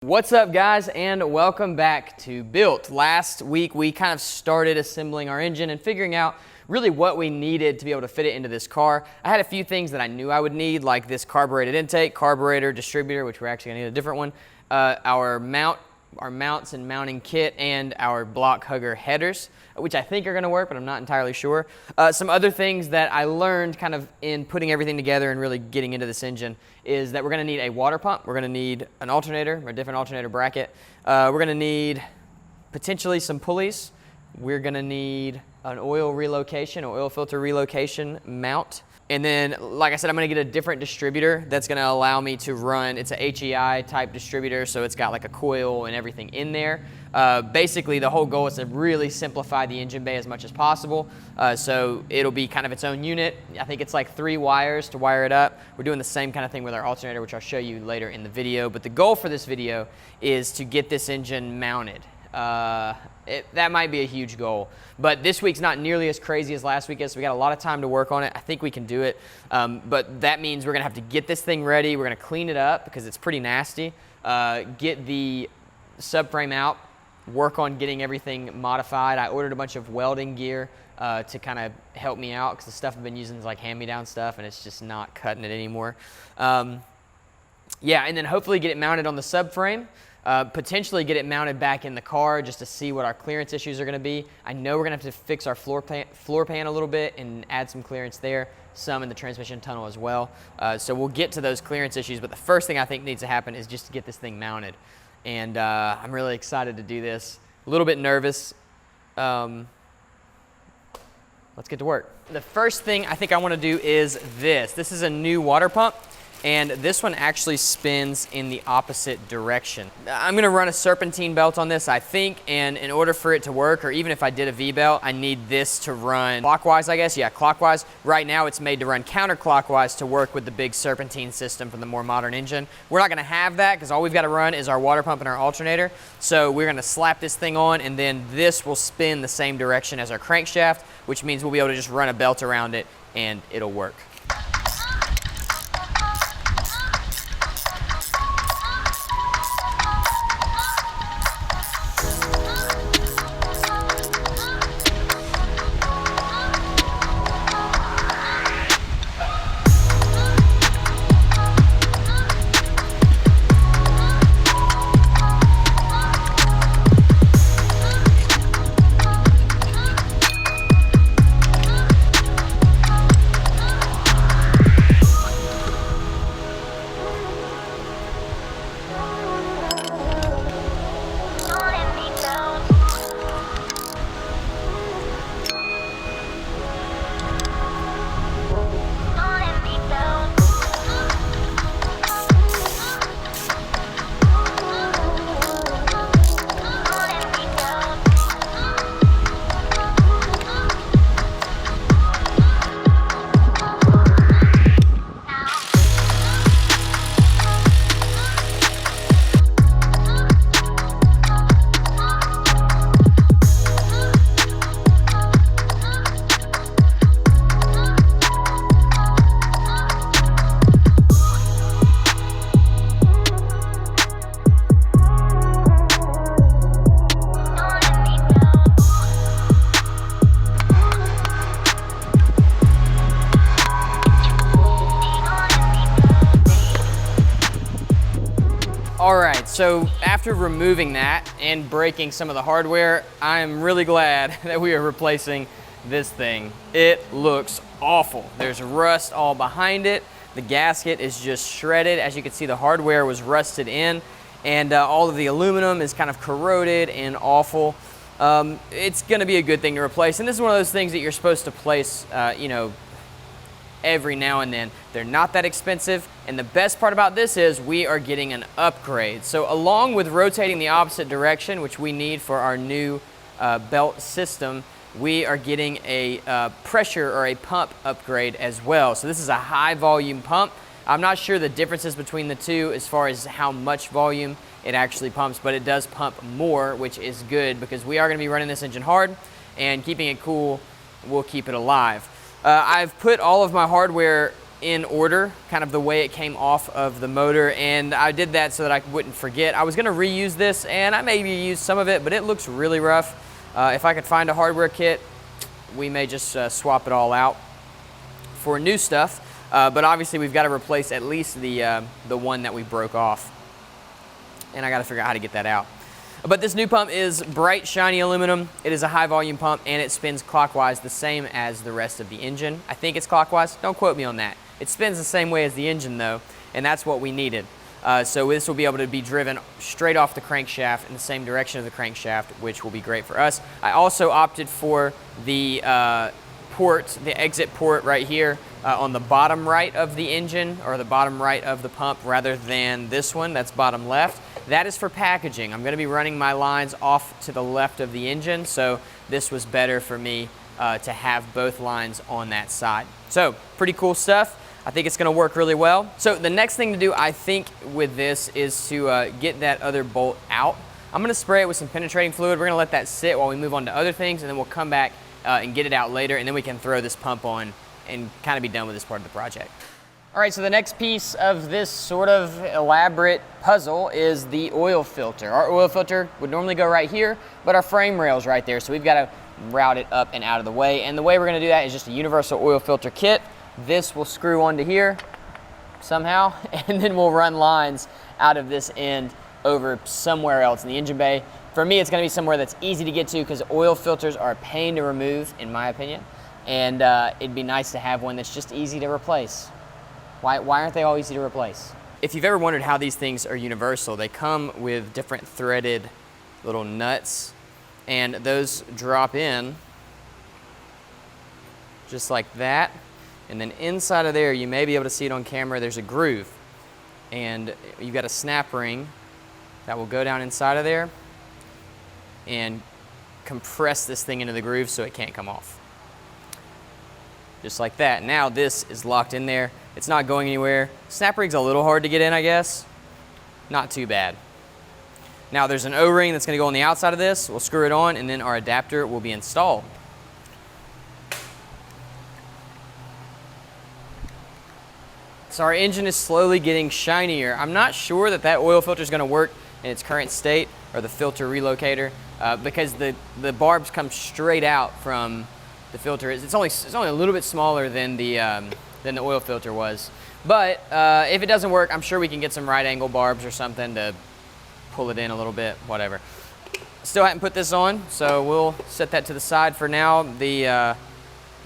What's up, guys, and welcome back to Built. Last week we kind of started assembling our engine and figuring out really what we needed to be able to fit it into this car. I had a few things that I knew I would need, like this carbureted intake, carburetor, distributor, which we're actually gonna need a different one, our mounts and mounting kit, and our block hugger headers, which I think are gonna work, but I'm not entirely sure. Some other things that I learned kind of in putting everything together and really getting into this engine is that we're gonna need a water pump, we're gonna need an alternator, or a different alternator bracket, we're gonna need potentially some pulleys, we're gonna need an oil filter relocation mount, and then, like I said, I'm gonna get a different distributor that's gonna allow me to run, it's a HEI type distributor, so it's got like a coil and everything in there. Basically, the whole goal is to really simplify the engine bay as much as possible. So it'll be kind of its own unit. I think it's like 3 wires to wire it up. We're doing the same kind of thing with our alternator, which I'll show you later in the video. But the goal for this video is to get this engine mounted. That might be a huge goal, but this week's not nearly as crazy as last week is, so we got a lot of time to work on it. I think we can do it, but that means we're gonna have to get this thing ready. We're gonna clean it up because it's pretty nasty, get the subframe out, work on getting everything modified. I ordered a bunch of welding gear to kind of help me out because the stuff I've been using is like hand-me-down stuff and it's just not cutting it anymore. Yeah, and then hopefully get it mounted on the subframe. Potentially get it mounted back in the car just to see what our clearance issues are going to be. I know we're going to have to fix our floor pan a little bit and add some clearance there, some in the transmission tunnel as well. So we'll get to those clearance issues, but the first thing I think needs to happen is just to get this thing mounted. And I'm really excited to do this. A little bit nervous. Let's get to work. The first thing I think I want to do is this. This is a new water pump, and this one actually spins in the opposite direction. I'm gonna run a serpentine belt on this, I think, and in order for it to work, or even if I did a V-belt, I need this to run clockwise, I guess. Yeah, clockwise. Right now it's made to run counterclockwise to work with the big serpentine system from the more modern engine. We're not gonna have that because all we've gotta run is our water pump and our alternator. So we're gonna slap this thing on, and then this will spin the same direction as our crankshaft, which means we'll be able to just run a belt around it and it'll work. All right, so after removing that and breaking some of the hardware, I am really glad that we are replacing this thing. It looks awful. There's rust all behind it. The gasket is just shredded. As you can see, the hardware was rusted in, and all of the aluminum is kind of corroded and awful. It's gonna be a good thing to replace, and this is one of those things that you're supposed to place, you know, every now and then. They're not that expensive, and the best part about this is we are getting an upgrade. So along with rotating the opposite direction, which we need for our new belt system, we are getting a pressure or a pump upgrade as well. So this is a high volume pump. I'm not sure the differences between the two as far as how much volume it actually pumps, but it does pump more, which is good because we are going to be running this engine hard, and keeping it cool will keep it alive. I've put all of my hardware in order, kind of the way it came off of the motor, and I did that so that I wouldn't forget. I was gonna reuse this, and I maybe used some of it, but it looks really rough. If I could find a hardware kit, we may just swap it all out for new stuff. But obviously we've got to replace at least the one that we broke off. And I got to figure out how to get that out. But this new pump is bright, shiny aluminum. It is a high volume pump, and it spins clockwise the same as the rest of the engine. I think it's clockwise, don't quote me on that. It spins the same way as the engine though, and that's what we needed. So this will be able to be driven straight off the crankshaft in the same direction of the crankshaft, which will be great for us. I also opted for the the exit port right here on the bottom right of the engine, or the bottom right of the pump, rather than this one that's bottom left. That is for packaging. I'm going to be running my lines off to the left of the engine, so this was better for me to have both lines on that side. So pretty cool stuff. I think it's going to work really well. So the next thing to do, I think, with this is to get that other bolt out. I'm going to spray it with some penetrating fluid. We're going to let that sit while we move on to other things, and then we'll come back and get it out later, and then we can throw this pump on and kind of be done with this part of the project. All right, so the next piece of this sort of elaborate puzzle is the oil filter. Our oil filter would normally go right here, but our frame rail's right there, so we've got to route it up and out of the way. And the way we're going to do that is just a universal oil filter kit. This will screw onto here somehow, and then we'll run lines out of this end over somewhere else in the engine bay. For me, it's going to be somewhere that's easy to get to, because oil filters are a pain to remove, in my opinion, and it'd be nice to have one that's just easy to replace. Why aren't they all easy to replace? If you've ever wondered how these things are universal, they come with different threaded little nuts, and those drop in just like that. And then inside of there, you may be able to see it on camera, there's a groove. And you've got a snap ring that will go down inside of there and compress this thing into the groove so it can't come off. Just like that. Now this is locked in there. It's not going anywhere. Snap ring's a little hard to get in, I guess. Not too bad. Now there's an O-ring that's going to go on the outside of this. We'll screw it on, and then our adapter will be installed. So our engine is slowly getting shinier. I'm not sure that oil filter is going to work in its current state, or the filter relocator, because the barbs come straight out from the filter. It's only a little bit smaller than the oil filter was. But if it doesn't work, I'm sure we can get some right angle barbs or something to pull it in a little bit, whatever. Still haven't put this on, so we'll set that to the side for now.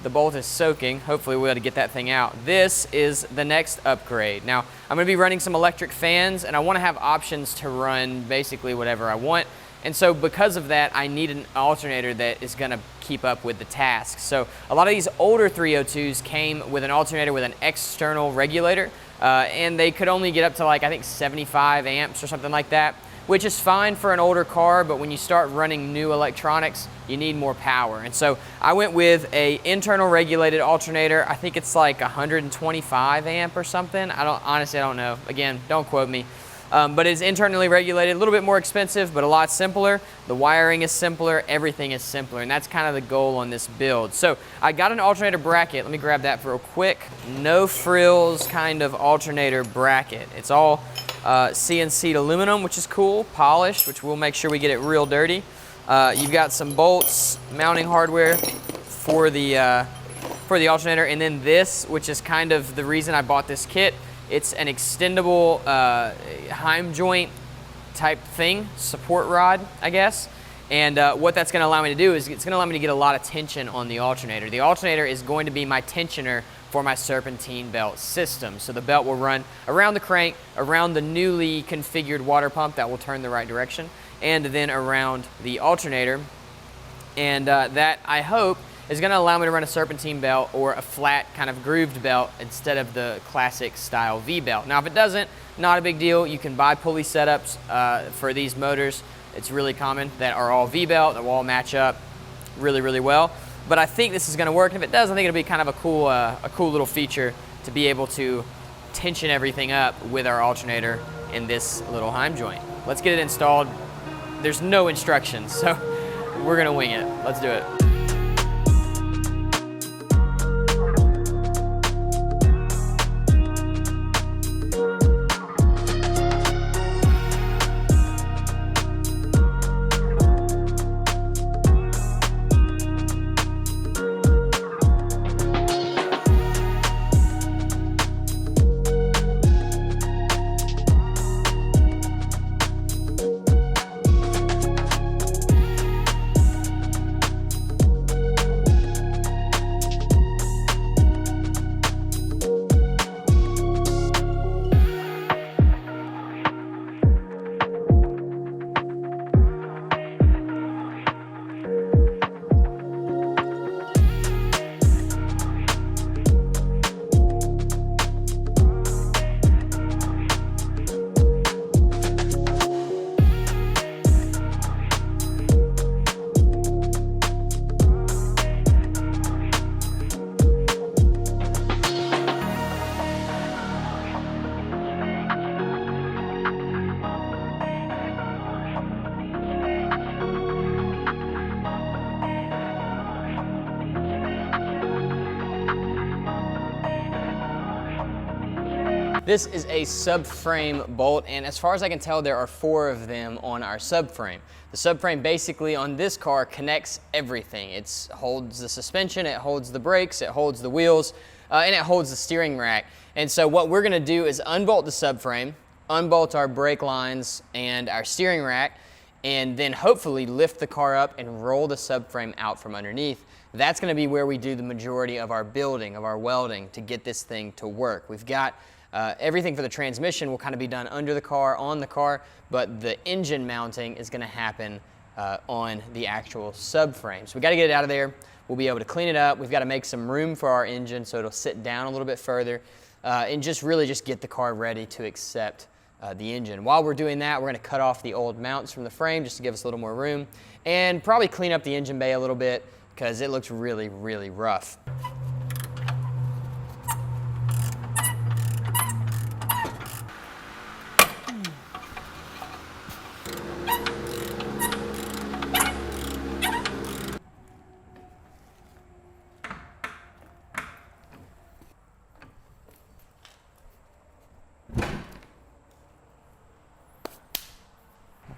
The bolt is soaking. Hopefully we'll be able to get that thing out. This is the next upgrade. Now, I'm going to be running some electric fans, and I want to have options to run basically whatever I want. And so because of that, I need an alternator that is going to keep up with the task. So a lot of these older 302s came with an alternator with an external regulator, and they could only get up to, like, I think 75 amps or something like that, which is fine for an older car, but when you start running new electronics, you need more power. And so I went with a internal regulated alternator. I think it's like 125 amp or something. Honestly, I don't know. Again, don't quote me. But it's internally regulated, a little bit more expensive, but a lot simpler. The wiring is simpler, everything is simpler, and that's kind of the goal on this build. So I got an alternator bracket. Let me grab that real quick. No frills kind of alternator bracket. It's all CNC'd aluminum, which is cool, polished, which we'll make sure we get it real dirty. You've got some bolts, mounting hardware for the alternator, and then this, which is kind of the reason I bought this kit. It's an extendable heim joint type thing, support rod, I guess. And what that's going to allow me to do is it's going to allow me to get a lot of tension on the alternator. The alternator is going to be my tensioner for my serpentine belt system. So the belt will run around the crank, around the newly configured water pump that will turn the right direction, and then around the alternator. And that, I hope, is going to allow me to run a serpentine belt or a flat kind of grooved belt instead of the classic style V belt. Now if it doesn't, not a big deal. You can buy pulley setups for these motors. It's really common that are all V belt, that will all match up really, really well. But I think this is going to work. And if it does, I think it'll be kind of a cool little feature to be able to tension everything up with our alternator in this little heim joint. Let's get it installed. There's no instructions, so we're going to wing it. Let's do it. This is a subframe bolt, and as far as I can tell, there are 4 of them on our subframe. The subframe basically on this car connects everything. It holds the suspension, it holds the brakes, it holds the wheels, and it holds the steering rack. And so what we're gonna do is unbolt the subframe, unbolt our brake lines and our steering rack, and then hopefully lift the car up and roll the subframe out from underneath. That's gonna be where we do the majority of our building, of our welding, to get this thing to work. We've got everything for the transmission will kind of be done under the car, on the car, but the engine mounting is gonna happen on the actual subframe. So we gotta get it out of there. We'll be able to clean it up. We've gotta make some room for our engine so it'll sit down a little bit further, and just really just get the car ready to accept the engine. While we're doing that, we're gonna cut off the old mounts from the frame just to give us a little more room, and probably clean up the engine bay a little bit because it looks really, really rough.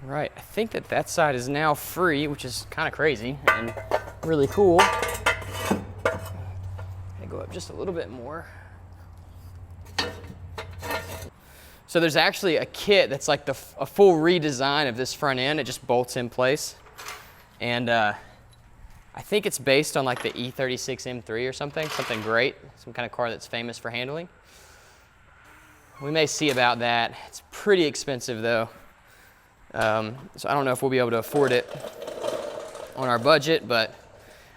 Right, I think that side is now free, which is kind of crazy and really cool. Gotta go up just a little bit more. So there's actually a kit that's like a full redesign of this front end. It just bolts in place. And I think it's based on like the E36 M3 or something great, some kind of car that's famous for handling. We may see about that. It's pretty expensive though. So I don't know if we'll be able to afford it on our budget, but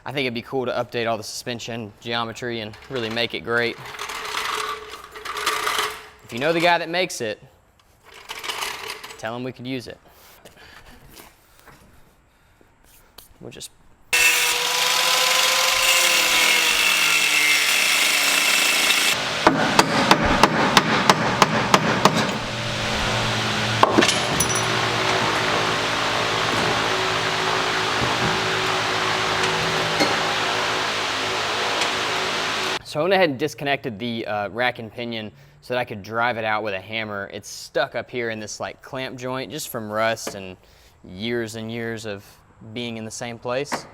I think it'd be cool to update all the suspension geometry and really make it great. If you know the guy that makes it, tell him we could use it. We'll just So I went ahead and disconnected the rack and pinion so that I could drive it out with a hammer. It's stuck up here in this like clamp joint just from rust and years of being in the same place.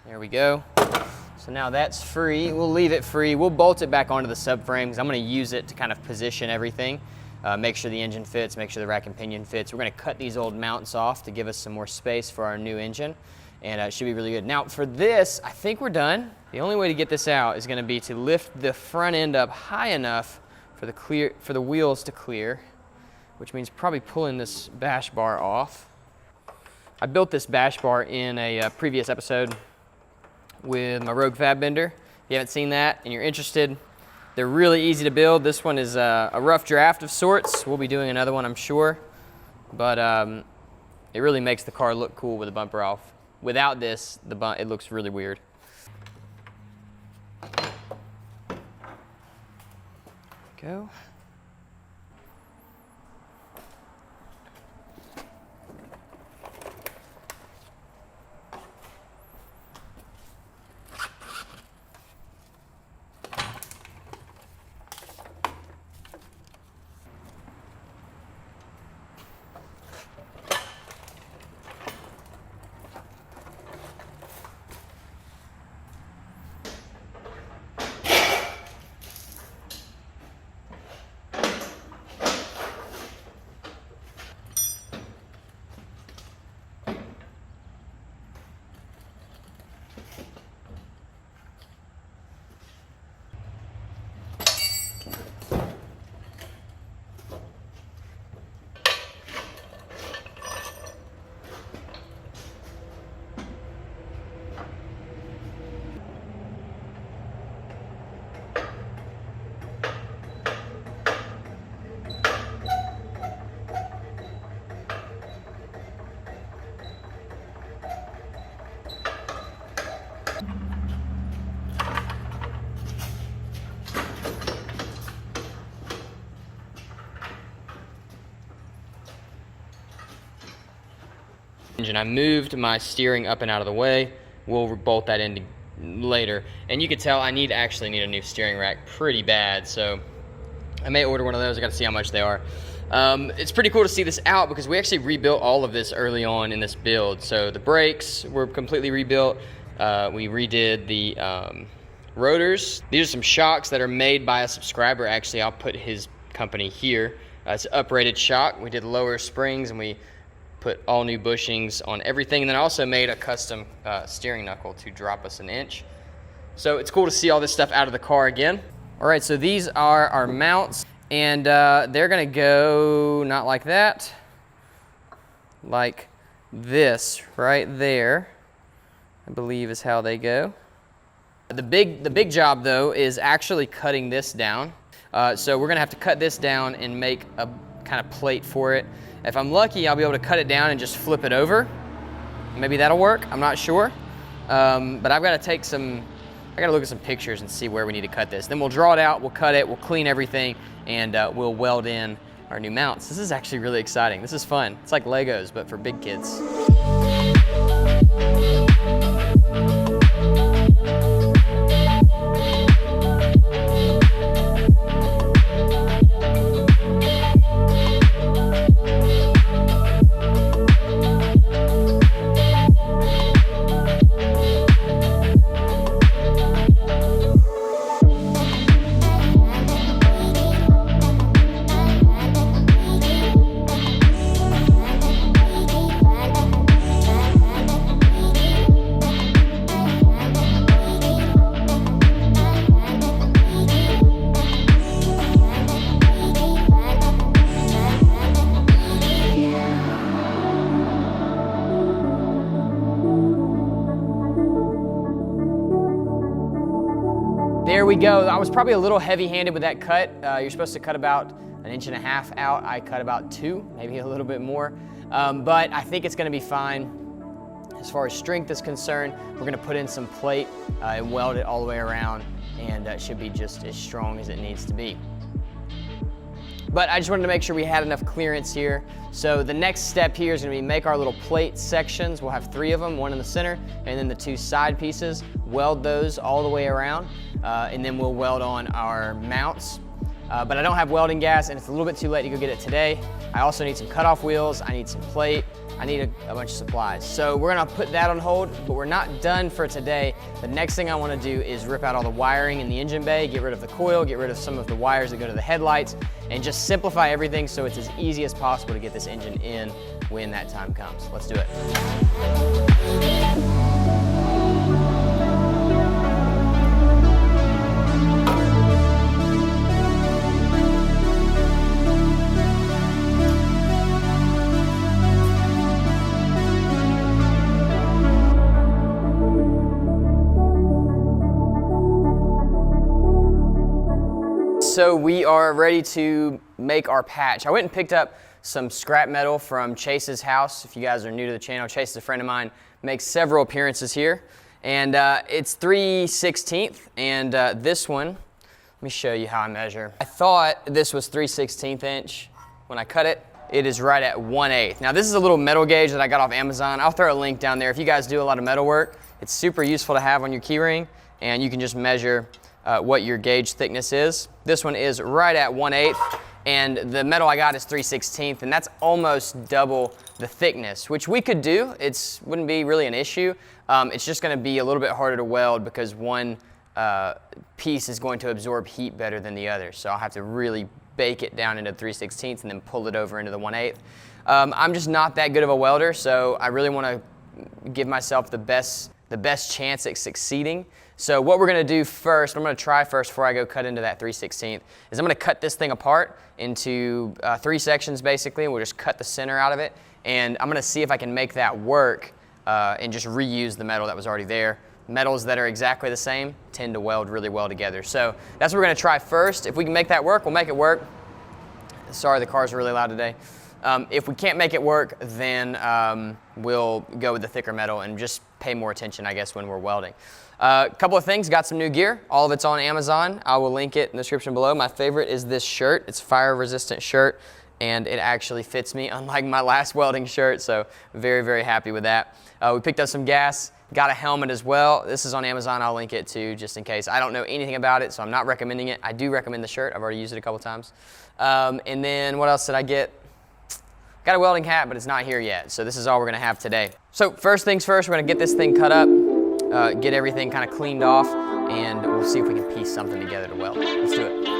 There we go. So now that's free. We'll leave it free. We'll bolt it back onto the subframe because I'm going to use it to kind of position everything. Make sure the engine fits, make sure the rack and pinion fits. We're going to cut these old mounts off to give us some more space for our new engine. And it should be really good. Now for this, I think we're done. The only way to get this out is gonna be to lift the front end up high enough for the wheels to clear, which means probably pulling this bash bar off. I built this bash bar in a previous episode with my Rogue Fab Bender. If you haven't seen that and you're interested, they're really easy to build. This one is a rough draft of sorts. We'll be doing another one, I'm sure. But it really makes the car look cool with the bumper off. Without this, it looks really weird. Go. And I moved my steering up and out of the way. We'll bolt that in later. And you can tell I actually need a new steering rack pretty bad, so I may order one of those. I got to see how much they are. It's pretty cool to see this out because we actually rebuilt all of this early on in this build. So the brakes were completely rebuilt. We redid the rotors. These are some shocks that are made by a subscriber. Actually, I'll put his company here. It's uprated shock. We did lower springs and we put all new bushings on everything. And then I also made a custom steering knuckle to drop us an inch. So it's cool to see all this stuff out of the car again. All right, so these are our mounts, and they're gonna go not like that, like this right there, I believe is how they go. The big job though is actually cutting this down. So we're gonna have to cut this down and make a kind of plate for it. If I'm lucky, I'll be able to cut it down and just flip it over. Maybe that'll work, I'm not sure. But I've gotta take I gotta look at some pictures and see where we need to cut this. Then we'll draw it out, we'll cut it, we'll clean everything, and we'll weld in our new mounts. This is actually really exciting. This is fun. It's like Legos, but for big kids. There we go. I was probably a little heavy-handed with that cut. You're supposed to cut about 1.5 inches out. I cut about 2, maybe a little bit more. But I think it's gonna be fine. As far as strength is concerned, we're gonna put in some plate and weld it all the way around, and it should be just as strong as it needs to be. But I just wanted to make sure we had enough clearance here. So the next step here is gonna be make our little plate sections. We'll have 3 of them, 1 in the center, and then the 2 side pieces. Weld those all the way around, and then we'll weld on our mounts. But I don't have welding gas, and it's a little bit too late to go get it today. I also need some cutoff wheels, I need some plate, I need a bunch of supplies. So we're gonna put that on hold, but we're not done for today. The next thing I wanna do is rip out all the wiring in the engine bay, get rid of the coil, get rid of some of the wires that go to the headlights, and just simplify everything so it's as easy as possible to get this engine in when that time comes. Let's do it. So we are ready to make our patch. I went and picked up some scrap metal from Chase's house. If you guys are new to the channel, Chase is a friend of mine, makes several appearances here. And it's 3/16, and this one, let me show you how I measure. I thought this was 3/16 inch. When I cut it, it is right at 1/8. Now this is a little metal gauge that I got off Amazon. I'll throw a link down there. If you guys do a lot of metal work, it's super useful to have on your keyring, and you can just measure what your gauge thickness is. This one is right at 1/8, and the metal I got is 3/16, and that's almost double the thickness, which we could do. It wouldn't be really an issue. It's just gonna be a little bit harder to weld because one piece is going to absorb heat better than the other. So I'll have to really bake it down into 3/16 and then pull it over into the 1/8. I'm just not that good of a welder, so I really wanna give myself the best chance at succeeding. So what we're gonna do first, I'm gonna try first before I go cut into that 3/16, is I'm gonna cut this thing apart into 3 sections basically, and we'll just cut the center out of it. And I'm gonna see if I can make that work and just reuse the metal that was already there. Metals that are exactly the same tend to weld really well together. So that's what we're gonna try first. If we can make that work, we'll make it work. Sorry, the cars are really loud today. If we can't make it work, then we'll go with the thicker metal and just pay more attention, I guess, when we're welding. A couple of things, got some new gear. All of it's on Amazon. I will link it in the description below. My favorite is this shirt. It's a fire resistant shirt, and it actually fits me, unlike my last welding shirt, so very, very happy with that. We picked up some gas, got a helmet as well. This is on Amazon. I'll link it too, just in case. I don't know anything about it, so I'm not recommending it. I do recommend the shirt. I've already used it a couple times. And then what else did I get? Got a welding hat, but it's not here yet, so this is all we're gonna have today. So first things first, we're gonna get this thing cut up, get everything kind of cleaned off, and we'll see if we can piece something together to weld. Let's do it.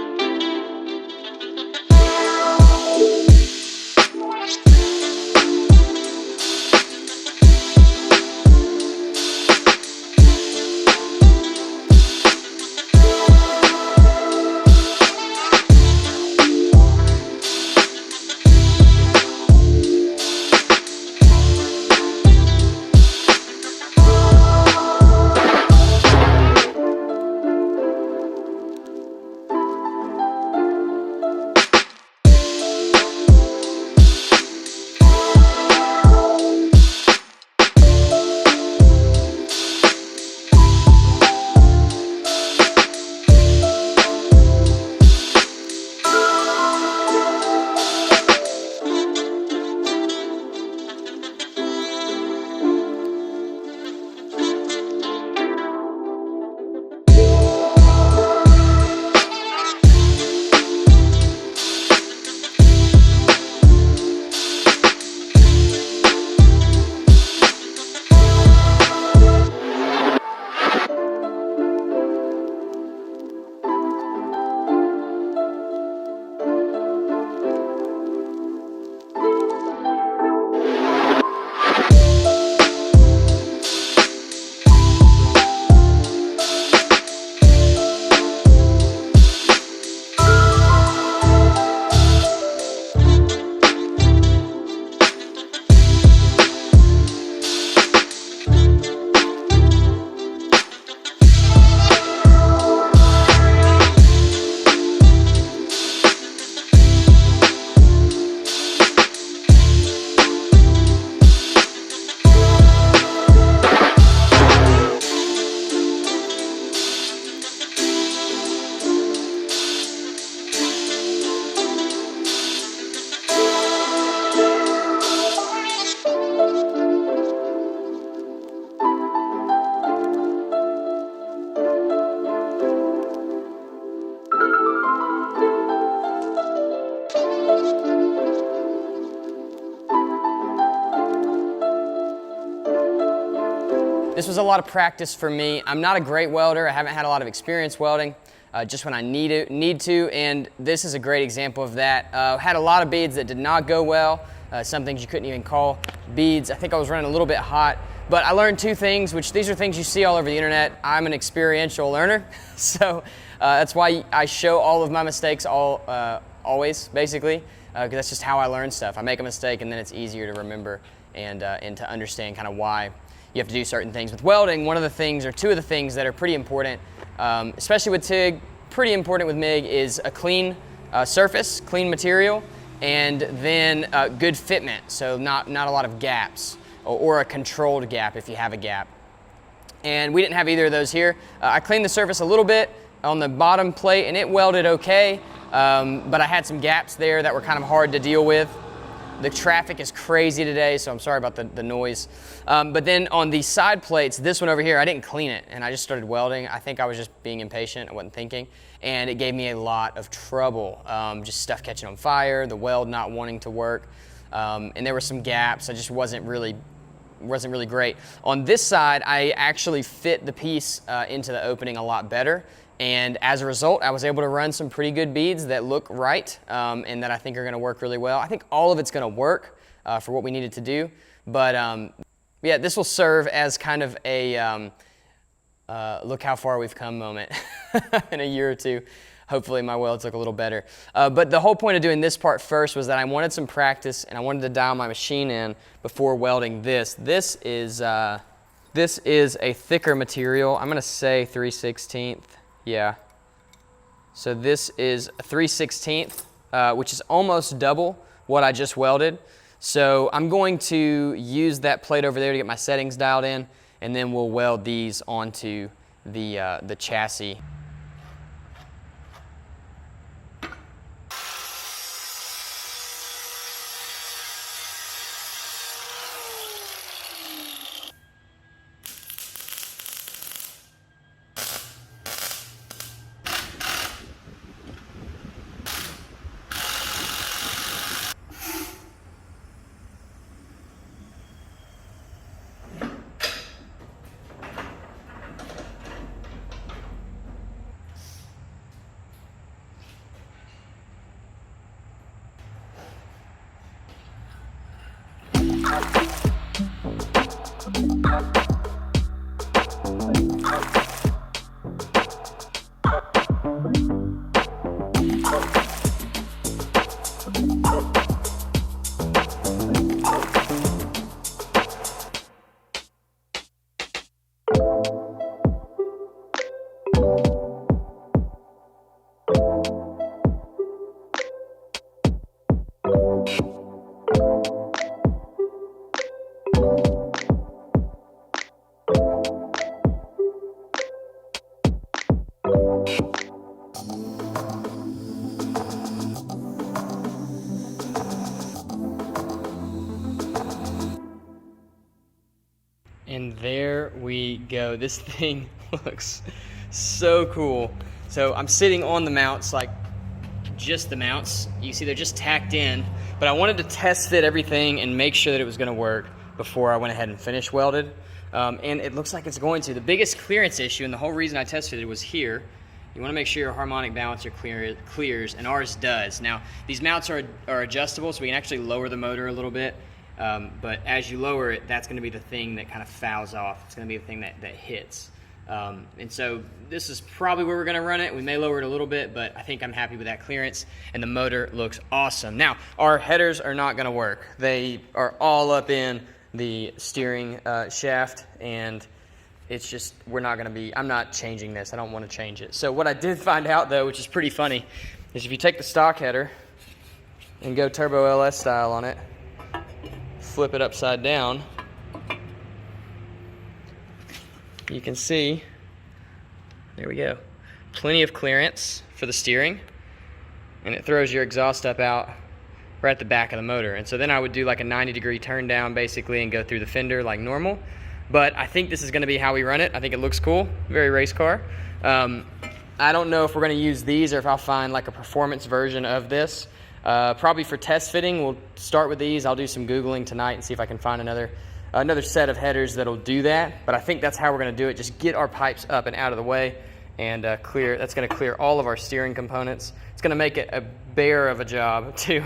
This was a lot of practice for me. I'm not a great welder. I haven't had a lot of experience welding, just when I need to, and this is a great example of that. Had a lot of beads that did not go well. Some things you couldn't even call beads. I think I was running a little bit hot, but I learned two things, which these are things you see all over the internet. I'm an experiential learner, so that's why I show all of my mistakes always, basically, because that's just how I learn stuff. I make a mistake and then it's easier to remember and to understand kind of why you have to do certain things. With welding, one of the things, or two of the things that are pretty important, especially with TIG, pretty important with MIG, is a clean surface, clean material, and then good fitment, so not a lot of gaps, or a controlled gap if you have a gap. And we didn't have either of those here. I cleaned the surface a little bit on the bottom plate and it welded okay, but I had some gaps there that were kind of hard to deal with. The traffic is crazy today, so I'm sorry about the noise. But then on the side plates, this one over here, I didn't clean it, and I just started welding. I think I was just being impatient, I wasn't thinking, and it gave me a lot of trouble. Just stuff catching on fire, the weld not wanting to work, and there were some gaps. I just wasn't really great. On this side, I actually fit the piece into the opening a lot better, and as a result, I was able to run some pretty good beads that look right, and that I think are gonna work really well. I think all of it's gonna work for what we needed to do, but yeah, this will serve as kind of a look how far we've come moment in a year or two. Hopefully my welds look a little better. But the whole point of doing this part first was that I wanted some practice and I wanted to dial my machine in before welding this. This is a thicker material. I'm gonna say 3/16. Yeah. So this is a 3/16, which is almost double what I just welded. So I'm going to use that plate over there to get my settings dialed in, and then we'll weld these onto the chassis. And there we go. This thing looks so cool. So I'm sitting on the mounts, like just the mounts. You see they're just tacked in, but I wanted to test fit everything and make sure that it was gonna work before I went ahead and finish welded. And it looks like it's going to. The biggest clearance issue, and the whole reason I test fitted, was here. You wanna make sure your harmonic balancer clears, and ours does. Now, these mounts are adjustable, so we can actually lower the motor a little bit. But as you lower it, that's going to be the thing that kind of fouls off. It's going to be the thing that hits. And so this is probably where we're going to run it. We may lower it a little bit, but I think I'm happy with that clearance, and the motor looks awesome. Now, our headers are not going to work. They are all up in the steering shaft, and it's just, I'm not changing this. I don't want to change it. So what I did find out, though, which is pretty funny, is if you take the stock header and go Turbo LS style on it, flip it upside down, you can see, there we go, plenty of clearance for the steering, and it throws your exhaust up out right at the back of the motor. And so then I would do like a 90-degree turn down basically and go through the fender like normal. But I think this is going to be how we run it. I think it looks cool, very race car. I don't know if we're going to use these or if I'll find like a performance version of this. Probably for test fitting, we'll start with these. I'll do some Googling tonight and see if I can find another set of headers that'll do that. But I think that's how we're going to do it. Just get our pipes up and out of the way and clear. That's going to clear all of our steering components. It's going to make it a bear of a job to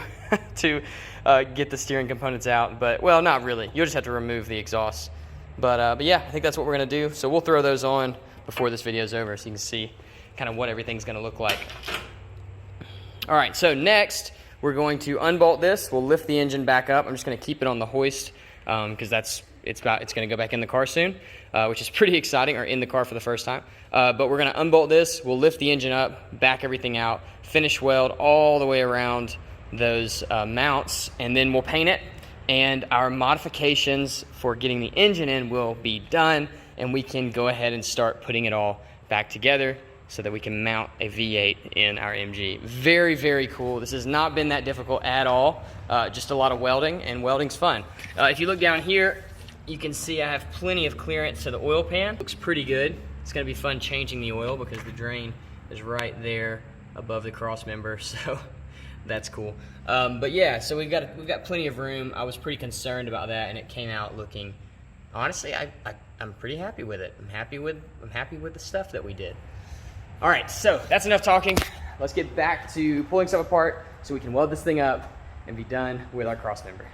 get the steering components out. But, well, not really. You'll just have to remove the exhaust. But yeah, I think that's what we're going to do. So we'll throw those on before this video is over so you can see kind of what everything's going to look like. All right, so next, we're going to unbolt this. We'll lift the engine back up. I'm just going to keep it on the hoist because it's going to go back in the car soon, which is pretty exciting, or in the car for the first time. But we're going to unbolt this. We'll lift the engine up, back everything out, finish weld all the way around those mounts, and then we'll paint it. And our modifications for getting the engine in will be done, and we can go ahead and start putting it all back together so that we can mount a V8 in our MG. Very, very cool. This has not been that difficult at all. Just a lot of welding, and welding's fun. If you look down here, you can see I have plenty of clearance to the oil pan. Looks pretty good. It's gonna be fun changing the oil because the drain is right there above the cross member, so that's cool. But yeah, so we've got plenty of room. I was pretty concerned about that, and it came out looking, honestly, I'm pretty happy with it. I'm happy with the stuff that we did. All right, so that's enough talking. Let's get back to pulling stuff apart so we can weld this thing up and be done with our cross member.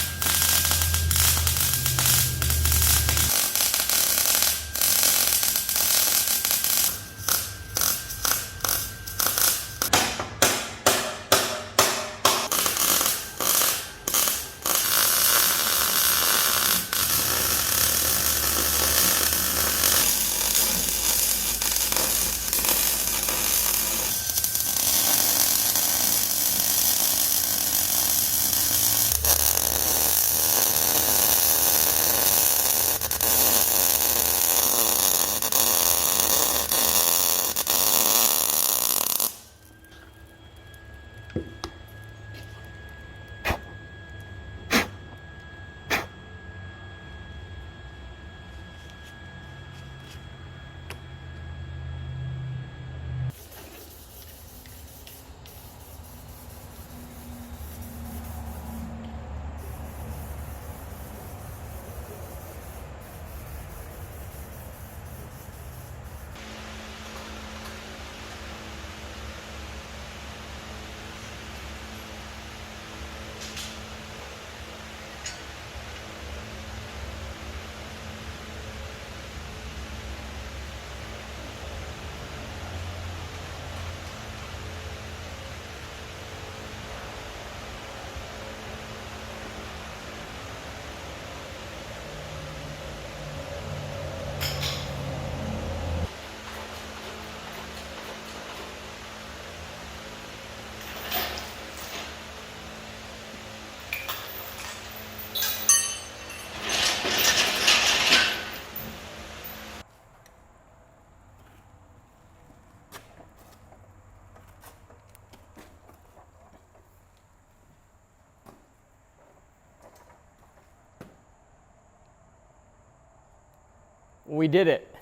We did it.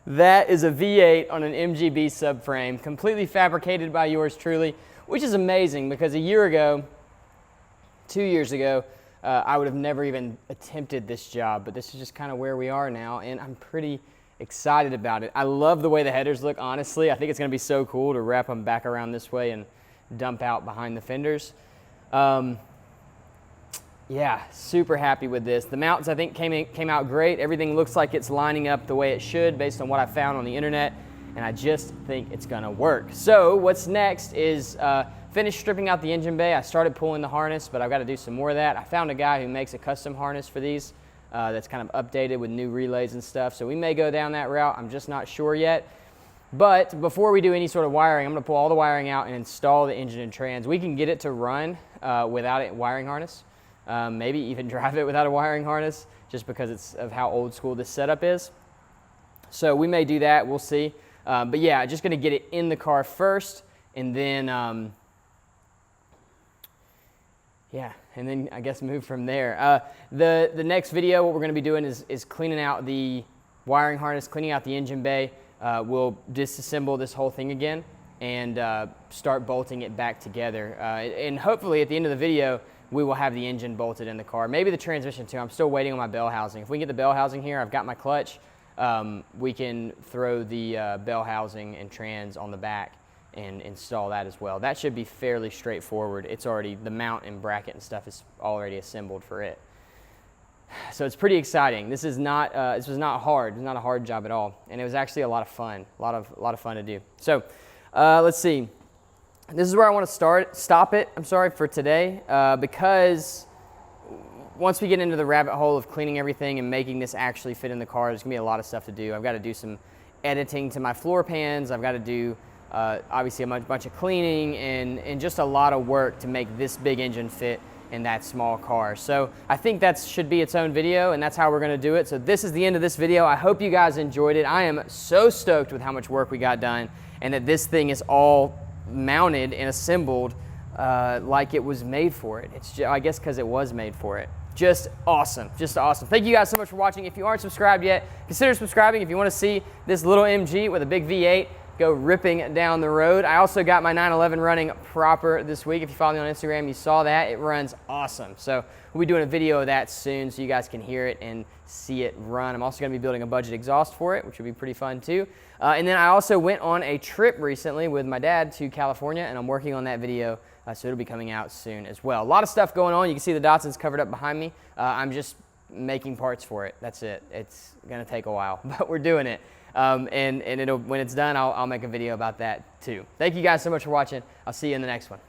That is a V8 on an MGB subframe, completely fabricated by yours truly, which is amazing because a year ago, 2 years ago, I would have never even attempted this job, but this is just kind of where we are now, and I'm pretty excited about it. I love the way the headers look, honestly. I think it's going to be so cool to wrap them back around this way and dump out behind the fenders. Yeah, super happy with this. The mounts, I think, came out great. Everything looks like it's lining up the way it should based on what I found on the internet, and I just think it's gonna work. So what's next is finish stripping out the engine bay. I started pulling the harness, but I've got to do some more of that. I found a guy who makes a custom harness for these that's kind of updated with new relays and stuff, so we may go down that route. I'm just not sure yet. But before we do any sort of wiring, I'm gonna pull all the wiring out and install the engine and trans. We can get it to run without a wiring harness. Maybe even drive it without a wiring harness, just because it's of how old school this setup is. So we may do that, we'll see. But yeah, just gonna get it in the car first, and then, yeah, and then I guess move from there. The next video, what we're gonna be doing is cleaning out the wiring harness, cleaning out the engine bay. We'll disassemble this whole thing again and start bolting it back together. And hopefully at the end of the video, we will have the engine bolted in the car. Maybe the transmission too. I'm still waiting on my bell housing. If we get the bell housing here, I've got my clutch. We can throw the bell housing and trans on the back and install that as well. That should be fairly straightforward. It's already, the mount and bracket and stuff is already assembled for it. So it's pretty exciting. This was not hard. It was not a hard job at all. And it was actually a lot of fun. A lot of fun to do. So let's see. This is where I want to stop it, for today, because once we get into the rabbit hole of cleaning everything and making this actually fit in the car, there's going to be a lot of stuff to do. I've got to do some editing to my floor pans. I've got to do, obviously, a bunch of cleaning and just a lot of work to make this big engine fit in that small car. So I think that should be its own video, and that's how we're going to do it. So this is the end of this video. I hope you guys enjoyed it. I am so stoked with how much work we got done and that this thing is all mounted and assembled like it was made for it. It's just, I guess because it was made for it. Just awesome, just awesome. Thank you guys so much for watching. If you aren't subscribed yet, consider subscribing. If you want to see this little MG with a big V8 go ripping down the road. I also got my 911 running proper this week. If you follow me on Instagram, you saw that. It runs awesome. So we'll be doing a video of that soon so you guys can hear it and see it run. I'm also going to be building a budget exhaust for it, which will be pretty fun too. And then I also went on a trip recently with my dad to California, and I'm working on that video, so it'll be coming out soon as well. A lot of stuff going on. You can see the Datsun's covered up behind me. I'm just making parts for it. That's it. It's going to take a while, but we're doing it. And it'll, when it's done, I'll make a video about that too. Thank you guys so much for watching. I'll see you in the next one.